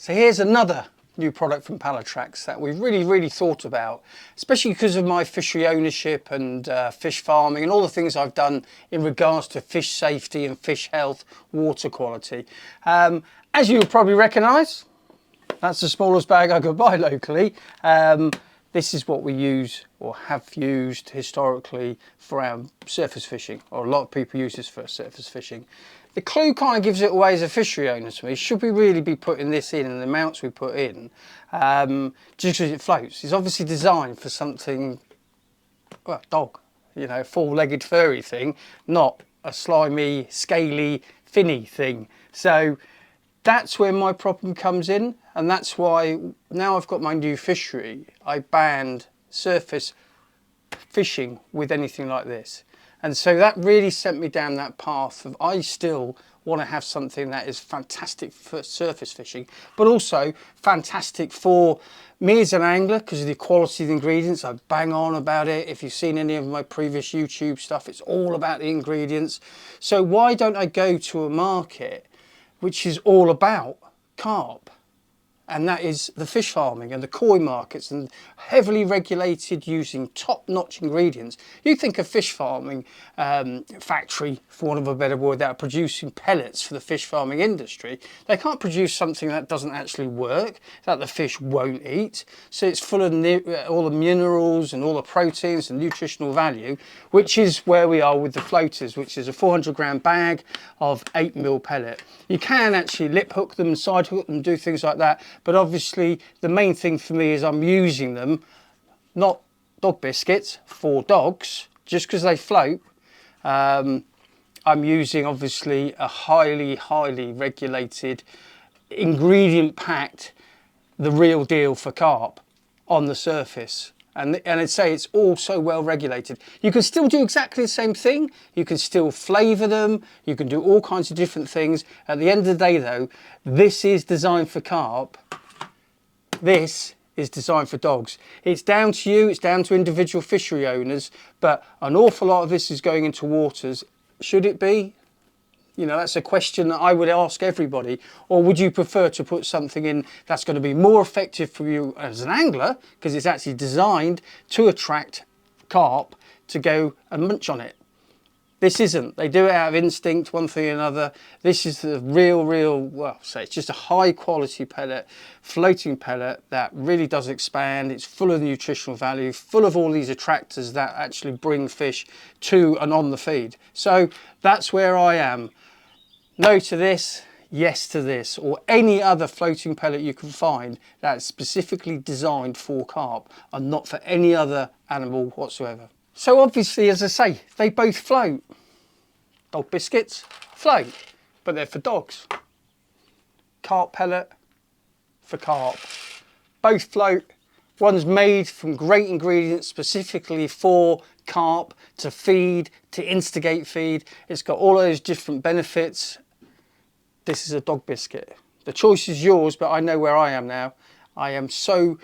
So here's another new product from Pallatrax that we've really thought about, especially because of my fishery ownership and fish farming and all the things I've done in regards to fish safety and fish health, water quality. As you'll probably recognise, that's the smallest bag I could buy locally. This is what we use or have used historically for our surface fishing, or a lot of people use this for surface fishing. The clue kind of gives it away as a fishery owner to me. Should we really be putting this in, and the amounts we put in, just because it floats? It's obviously designed for something, well, dog, you know, four-legged furry thing, not a slimy, scaly, finny thing. So that's where my problem comes in, and that's why now I've got my new fishery, I banned surface fishing with anything like this. And so that really sent me down that path of, I still want to have something that is fantastic for surface fishing, but also fantastic for me as an angler because of the quality of the ingredients. I bang on about it. If you've seen any of my previous YouTube stuff, it's all about the ingredients. So why don't I go to a market which is all about carp? And that is the fish farming and the koi markets, and heavily regulated, using top-notch ingredients. You think a fish farming factory, for want of a better word, that are producing pellets for the fish farming industry, they can't produce something that doesn't actually work, that the fish won't eat. So it's full of all the minerals and all the proteins and nutritional value, which is where we are with the Floaterz, which is a 400-gram bag of 8mm pellet. You can actually lip hook them, side hook them, do things like that. But obviously the main thing for me is I'm using them, not dog biscuits for dogs, just because they float. I'm using obviously a highly regulated, ingredient packed, the real deal for carp on the surface. And I'd say it's all so well regulated. You can still do exactly the same thing. You can still flavour them. You can do all kinds of different things. At the end of the day though, this is designed for carp. This is designed for dogs. It's down to you, it's down to individual fishery owners, but an awful lot of this is going into waters. Should it be? You know, that's a question that I would ask everybody. Or would you prefer to put something in that's going to be more effective for you as an angler, because it's actually designed to attract carp to go and munch on it? This isn't. They do it out of instinct, one thing or another. This is the real, well, say it's just a high quality pellet, floating pellet that really does expand. It's full of nutritional value, full of all these attractors that actually bring fish to and on the feed. So that's where I am. No to this, yes to this, or any other floating pellet you can find that's specifically designed for carp and not for any other animal whatsoever. So obviously, as I say, they both float. Dog biscuits float, but they're for dogs. Carp pellet for carp. Both float. One's made from great ingredients specifically for carp to feed, to instigate feed. It's got all those different benefits. This is a dog biscuit. The choice is yours, but I know where I am now. I am so,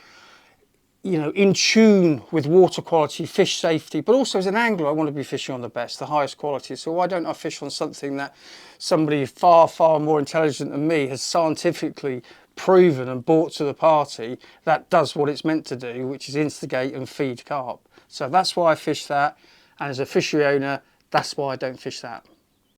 you know, in tune with water quality, fish safety, but also as an angler, I want to be fishing on the best, the highest quality. So why don't I fish on something that somebody far more intelligent than me has scientifically proven and brought to the party that does what it's meant to do, which is instigate and feed carp. So that's why I fish that. And as a fishery owner, that's why I don't fish that.